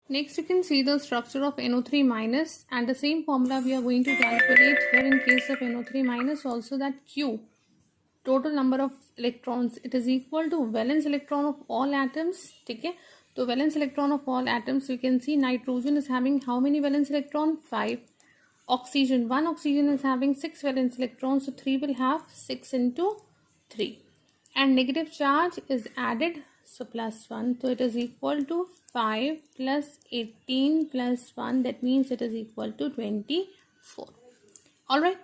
Next, you can see the structure of NO3 minus, and the same formula we are going to calculate here in case of NO3 minus also, that Q, total number of electrons, it is equal to valence electron of all atoms. ठीक है, तो valence electron of all atoms, you can see nitrogen is having how many valence electron? 5. Oxygen, one oxygen is having 6 valence electrons, so 3 will have 6 into 3. And negative charge is added, so plus 1, so it is equal to 5 plus 18 plus 1, that means it is equal to 24. Alright,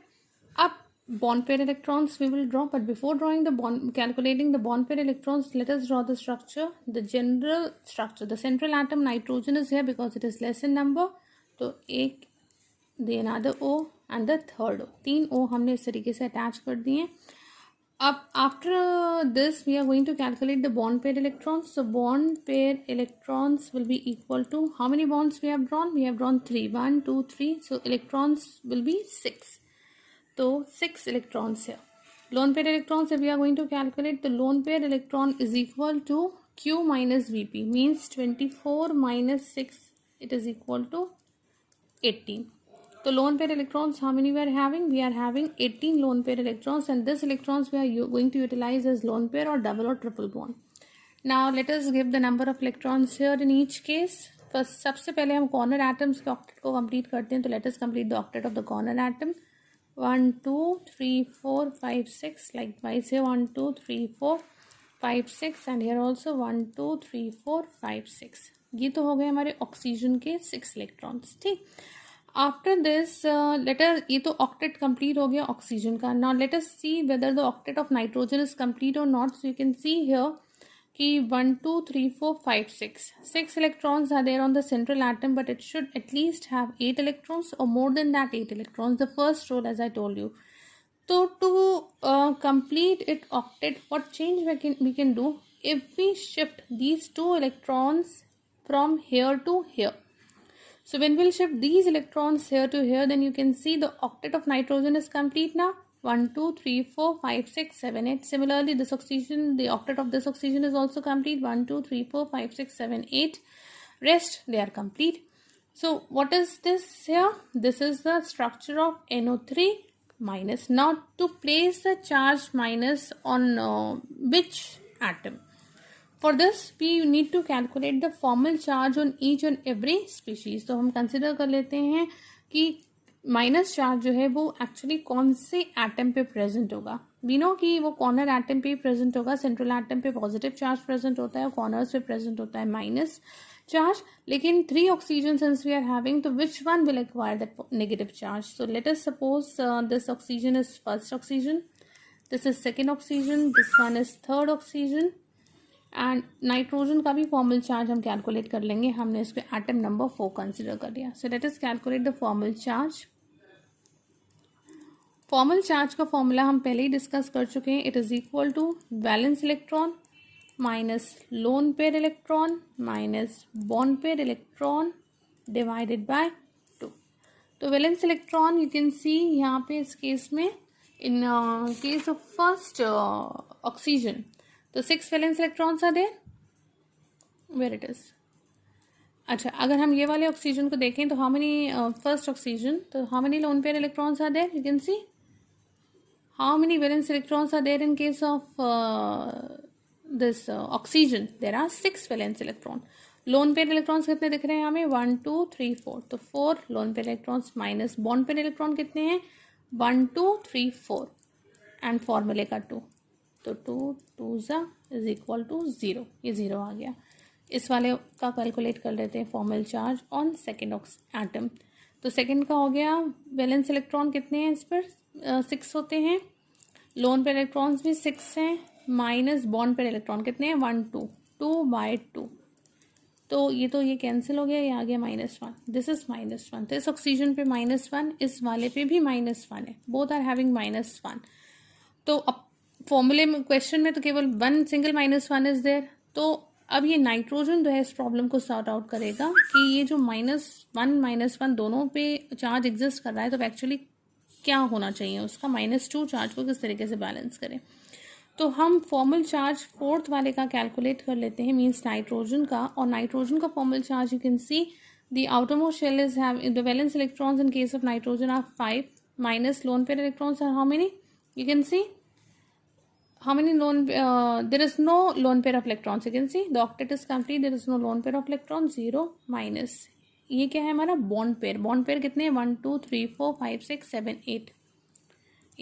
up bond pair electrons we will draw, but before drawing the bond, calculating the bond pair electrons, let us draw the structure, the general structure. The central atom nitrogen is here because it is less in number, तो एक, the another O and the third O, 3 O हमने इस तरीके से attach कर दिए. अब after this we are going to calculate the bond pair electrons. So bond pair electrons will be equal to, how many bonds we have drawn? We have drawn 3, 1 2 3, so electrons will be 6. So 6 electrons here. Lone pair electrons, if we are going to calculate, the lone pair electron is equal to Q minus Vp, means 24 minus 6, it is equal to 18. So lone pair electrons, how many we are having? We are having 18 lone pair electrons, and this electrons we are going to utilize as lone pair or double or triple bond. Now let us give the number of electrons here in each case. First, सबसे पहले हम corner atoms के octet को complete करते हैं, तो let us complete the octet of the corner atom. 1 2 3 4 5 6, likewise here 1 2 3 4 5 6, and here also 1 2 3 4 5 6. ये तो हो गए हमारे ऑक्सीजन के 6 इलेक्ट्रॉन्स. ठीक, आफ्टर दिस लेटर, ये तो ऑक्टेट कंप्लीट हो गया ऑक्सीजन का. Now let us see whether the octet of nitrogen is complete और not. So you can see here कि 1 2 3 4 5 6 electrons are there on the central atom, but it should at least have 8 electrons or more than that 8 electrons, the first rule as I told you. So to complete it octet, what change we can do, if we shift these 2 electrons from here to here. So when we'll shift these electrons here to here, then you can see the octet of nitrogen is complete now. 1 2 3 4 5 6 7 8. Similarly, this oxygen, the octet of this oxygen is also complete. 1 2 3 4 5 6 7 8. Rest, they are complete. So what is this here? This is the structure of NO3 minus. Now to place the charge minus on which atom? For this we need to calculate the formal charge on each and every species. तो हम consider कर लेते हैं कि minus charge जो है वो actually कौन से एटम पे प्रेजेंट होगा. वी नो कि वो कॉर्नर एटम पे प्रेजेंट होगा, सेंट्रल एटम पे पॉजिटिव चार्ज प्रेजेंट होता है और कॉर्नर्स पे प्रेजेंट होता है माइनस चार्ज. लेकिन 3 oxygen since we are having, तो which one will acquire that negative charge? So let us suppose this oxygen is first oxygen, this is second oxygen, this one is third oxygen, and nitrogen का भी formal charge हम calculate कर लेंगे. हमने इस पर atom number 4 consider कर लिया. So let us calculate the formal charge. Formal charge का फॉर्मूला हम पहले ही डिस्कस कर चुके हैं. It is equal to valence electron minus lone pair electron minus bond pair electron divided by 2. तो valence electron you can see यहाँ पे इस केस में, in case of first oxygen, तो 6 valence electrons are there. Where it is. अच्छा, अगर हम ये वाले ऑक्सीजन को देखें तो हाउ मेनी, फर्स्ट ऑक्सीजन, तो how many lone pair electrons are there? You can see how many valence electrons are there in case of this oxygen. There are 6 valence electron. Lone pair electrons कितने दिख रहे हैं हमें? 1 2 3 4, तो 4 loan pair electrons minus bond pair electron कितने हैं? 1 2 3 4 and फॉर्मूले का 2, तो 2 2 इज इक्वल टू 0. ये 0 आ गया. इस वाले का कैलकुलेट कर लेते हैं formal charge on second atom. तो सेकेंड का हो गया, वैलेंस इलेक्ट्रॉन कितने हैं इस पर? 6 होते हैं. लोन पेयर इलेक्ट्रॉन्स भी 6 हैं, माइनस बॉन्ड पेयर इलेक्ट्रॉन कितने हैं? 1 2 2 बाय 2, तो ये कैंसिल हो गया, ये आ गया -1. This is -1. तो इस ऑक्सीजन पे -1, इस वाले पे भी -1 है. Both are having -1. तो अब फॉर्मूले में, क्वेश्चन में तो केवल 1 सिंगल -1 इज देयर. तो अब ये नाइट्रोजन जो है इस प्रॉब्लम को सॉर्ट आउट करेगा कि ये जो -1 -1 दोनों पे चार्ज एग्जिस्ट कर रहा है, तो एक्चुअली क्या होना चाहिए उसका, -2 चार्ज को किस तरीके से बैलेंस करें. तो हम फॉर्मल चार्ज फोर्थ वाले का कैलकुलेट कर लेते हैं, मीन्स नाइट्रोजन का. और नाइट्रोजन का formal charge you can C the outermost shell is having the valence electrons in case of nitrogen are 5 minus lone pair electrons are how many? You can see how many there is no lone pair of electrons. You can see the octet is complete, there is no lone pair of electrons. 0 minus ये क्या है हमारा bond pair कितने हैं 1 2 3 4 5 6 7 8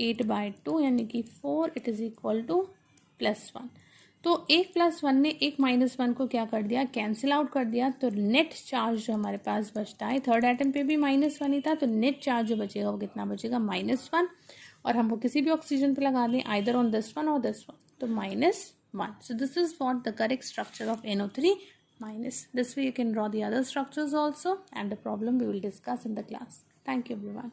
8/2 यानी कि 4 it is equal to +1. तो एक +1 ने एक -1 को क्या कर दिया, कैंसिल आउट कर दिया. तो नेट चार्ज जो हमारे पास बचता है, थर्ड एटम पे भी -1 ही था, तो नेट चार्ज जो बचेगा वो कितना बचेगा -1. और हम वो किसी भी ऑक्सीजन पे लगा दें, आइदर ऑन दिस वन और दिस वन, तो -1. So this is what the correct structure of NO3 minus. This way you can draw the other structures also, and the problem we will discuss in the class. Thank you everyone.